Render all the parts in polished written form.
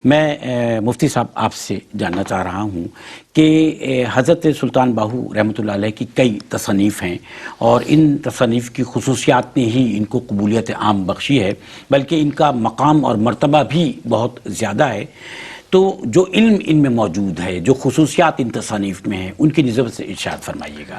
میں مفتی صاحب آپ سے جاننا چاہ رہا ہوں کہ حضرت سلطان باہو رحمۃ اللہ علیہ کی کئی تصانیف ہیں اور ان تصانیف کی خصوصیات نے ہی ان کو قبولیت عام بخشی ہے، بلکہ ان کا مقام اور مرتبہ بھی بہت زیادہ ہے۔ تو جو علم ان میں موجود ہے، جو خصوصیات ان تصانیف میں ہیں، ان کی نسبت سے ارشاد فرمائیے گا۔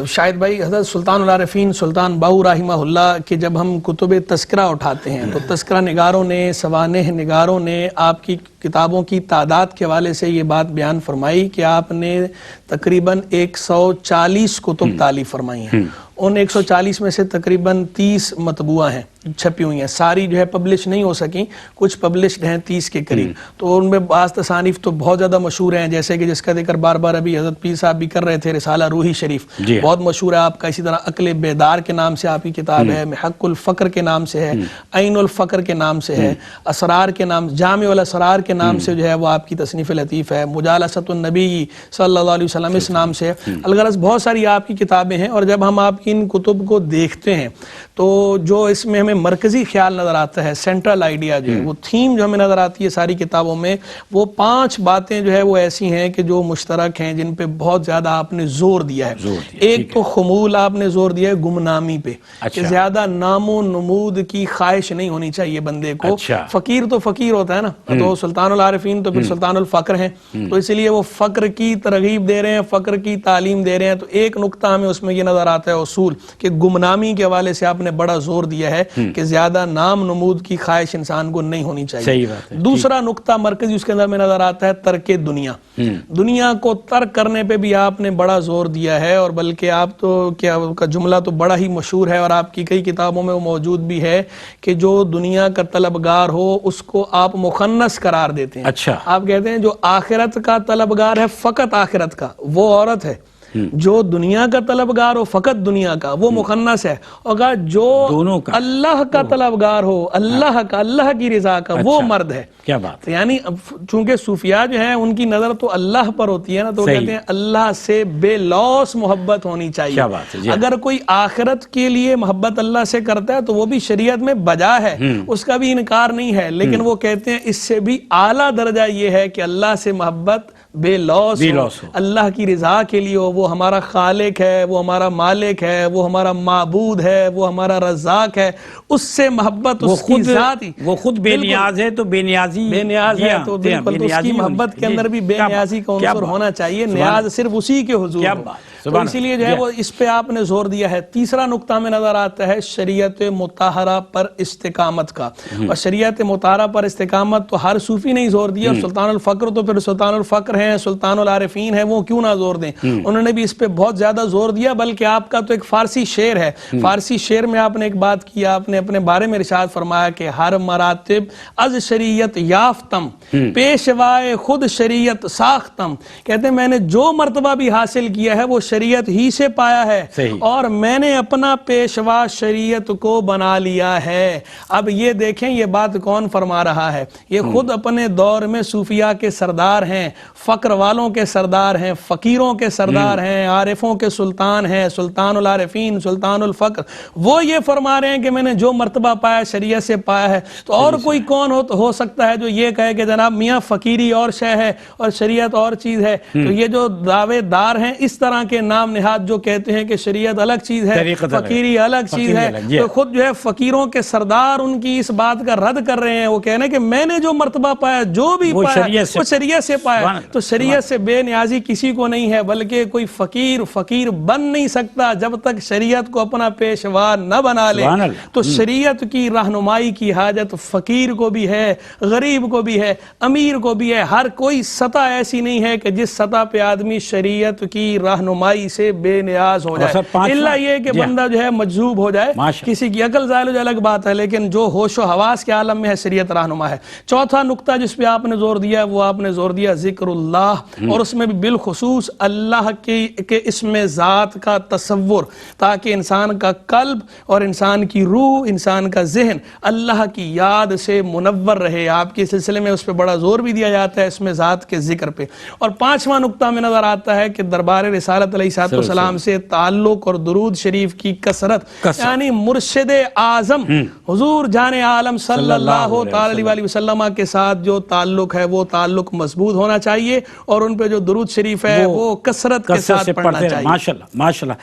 شاہد بھائی، حضرت سلطان العارفین سلطان باہو رحمہ اللہ کے جب ہم کتب تذکرہ اٹھاتے ہیں تو تذکرہ نگاروں نے، سوانح نگاروں نے آپ کی کتابوں کی تعداد کے حوالے سے یہ بات بیان فرمائی کہ آپ نے تقریباً 140 کتب تالیف فرمائی ہیں۔ ان 140 میں سے تقریباً 30 مطبوعہ ہیں، چھپی ہوئی ہیں، ساری جو ہے پبلش نہیں ہو سکیں، کچھ پبلشڈ ہیں 30 کے قریب۔ تو ان میں بعض تصانیف تو بہت زیادہ مشہور ہیں، جیسے کہ جس کا ذکر بار بار ابھی حضرت پیر صاحب بھی کر رہے تھے، رسالہ روحی شریف بہت مشہور ہے آپ کا۔ اسی طرح عقل بیدار کے نام سے آپ کی کتاب ہے، محق الفقر کے نام سے ہے، عین الفقر کے نام سے ہے، اسرار کے نام، جامع الاسرار کے نام سے جو ہے وہ آپ کی تصنیف لطیف ہے، مجالست النبی صلی اللہ علیہ وسلم اس نام سے ہے۔ الغرض بہت ساری آپ کی کتابیں ہیں، اور جب ہم آپ کی ان کتب کو دیکھتے ہیں تو جو اس میں ہمیں مرکزی خیال نظر آتا ہے، سینٹرل آئیڈیا جو ہے، وہ تھیم جو ہمیں نظر آتی ہے ساری کتابوں میں، وہ 5 باتیں جو ہے وہ ایسی ہیں کہ جو مشترک ہیں، جن پہ بہت زیادہ آپ نے زور دیا ہے۔ ایک تو خمول آپ نے زور دیا ہے گمنامی پہ، کہ زیادہ نام و نمود کی خواہش نہیں ہونی چاہیے بندے کو۔ فقیر تو فقیر ہوتا ہے نا، تو سلطان العارفین تو پھر سلطان الفقر ہیں، تو اس لیے وہ فقر کی ترغیب دے رہے ہیں، فقر کی تعلیم دے رہے ہیں۔ تو ایک نقطہ ہمیں اس میں یہ نظر آتا ہے اصول، کہ گمنامی کے حوالے سے آپ نے بڑا زور دیا ہے کہ زیادہ نام نمود کی خواہش انسان کو نہیں ہونی چاہیے۔ دوسرا نقطہ مرکزی اس کے اندر میں نظر آتا ہے ترک دنیا، دنیا کو ترک کرنے پہ بھی آپ نے بڑا زور دیا ہے، اور بلکہ آپ تو کیا کا جملہ تو بڑا ہی مشہور ہے، اور آپ کی کئی کتابوں میں وہ موجود بھی ہے کہ جو دنیا کا طلبگار ہو اس کو آپ مخنث قرار دیتے ہیں۔ آپ کہتے ہیں جو آخرت کا طلبگار ہے، فقط آخرت کا، وہ عورت ہے۔ جو دنیا کا طلبگار ہو، فقط دنیا کا، وہ مخنث ہے۔ اور جو اللہ کا طلبگار ہو، اللہ کا، اللہ کی رضا کا، وہ مرد ہے۔ کیا بات! یعنی چونکہ صوفیاء جو ہیں ان کی نظر تو اللہ پر ہوتی ہے نا، تو کہتے ہیں اللہ سے بے لوث محبت ہونی چاہیے۔ اگر کوئی آخرت کے لیے محبت اللہ سے کرتا ہے تو وہ بھی شریعت میں بجا ہے، اس کا بھی انکار نہیں ہے، لیکن وہ کہتے ہیں اس سے بھی اعلیٰ درجہ یہ ہے کہ اللہ سے محبت بے لوث ہو، اللہ کی رضا کے لیے ہو۔ وہ ہمارا خالق ہے، وہ ہمارا مالک ہے، وہ ہمارا معبود ہے، وہ ہمارا رزاق ہے، اس سے محبت، اس کی ذات ہی، وہ خود بے نیاز ہے تو بے نیاز ہے، تو بالکل اس کی محبت کے اندر بھی بے نیازی کا عنصر ہونا چاہیے، نیاز صرف اسی کے حضور ہو۔ تو اسی لیے جو ہے وہ اس پہ آپ نے زور دیا ہے۔ تیسرا نقطہ میں نظر آتا ہے شریعت مطہرہ پر استقامت کا، اور شریعت مطہرہ پر استقامت تو ہر صوفی نے زور دیا، اور سلطان الفقر تو پھر سلطان الفقر ہیں، سلطان العارفین ہیں، وہ کیوں نہ زور دیں، انہوں نے بھی اس پہ بہت زیادہ زور دیا۔ بلکہ آپ کا تو ایک فارسی شعر ہے، فارسی شعر میں آپ نے ایک بات کی، آپ نے اپنے بارے میں ارشاد فرمایا کہ ہر مراتب از شریعت یافتم، پیشوائے خود شریعت ساختم۔ کہتے ہیں میں نے جو مرتبہ بھی حاصل کیا ہے وہ شریعت ہی سے پایا ہے، اور میں نے اپنا پیشوا شریعت کو بنا لیا ہے۔ اب یہ دیکھیں یہ بات کون فرما رہا ہے، یہ خود اپنے دور میں صوفیاء کے سردار ہیں، فقر والوں کے سردار ہیں، فقیروں کے سردار ہیں، عارفوں کے سلطان ہیں، سلطان العارفین سلطان الفقر، وہ یہ فرما رہے ہیں کہ میں نے جو مرتبہ پایا شریعت سے پایا ہے۔ تو اور کوئی کون ہو سکتا ہے جو یہ کہے کہ جناب میاں فقیری اور شے ہے اور شریعت اور چیز ہے؟ تو یہ جو دعوے دار ہیں اس طرح کے نام نہاد جو کہتے ہیں کہ شریعت الگ چیز ہے، فقیری الگ چیز ہے، تو خود جو ہے فقیروں کے سردار ان کی اس بات کا رد کر رہے ہیں۔ وہ کہنے ہیں کہ میں نے جو مرتبہ پایا، جو بھی پایا وہ شریعت سے پایا۔ تو شریعت سے بے نیازی کسی کو نہیں ہے، بلکہ کوئی فقیر بن نہیں سکتا جب تک شریعت کو اپنا پیشوا نہ بنا لے۔ تو شریعت کی رہنمائی کی حاجت فقیر کو بھی ہے، غریب کو بھی ہے، امیر کو بھی ہے۔ ہر کوئی سطح ایسی نہیں ہے کہ جس سطح پہ آدمی شریعت کی رہنمائی سے بے نیاز ہو جائے، الا یہ کہ بندہ جو ہے مجذوب ہو جائے، کسی کی عقل زائل ہو جائے الگ بات ہے، لیکن جو ہوش و حواس کے عالم میں ہے شریعت رہنما ہے۔ چوتھا نقطہ جس پہ آپ نے زور دیا ہے وہ آپ نے زور دیا ذکر اللہ، اور اس میں بھی بالخصوص اللہ کے اسم ذات کا تصور، تاکہ انسان کا قلب اور انسان کی روح، انسان کا ذہن اللہ کی یاد سے منور رہے۔ آپ کے سلسلے میں اس پہ بڑا زور بھی دیا جاتا ہے اسم ذات کے ذکر پہ۔ اور پانچواں نقطہ میں نظر آتا ہے کہ دربار رسالت علیہ السلام سے تعلق اور درود شریف کی کثرت، یعنی مرشد اعظم حضور جان عالم صلی اللہ تعالی علیہ وسلم کے ساتھ جو تعلق ہے وہ تعلق مضبوط ہونا چاہیے، اور ان پہ جو درود شریف ہے وہ کثرت کے ساتھ پڑھنا چاہیے۔ ماشاءاللہ ماشاءاللہ۔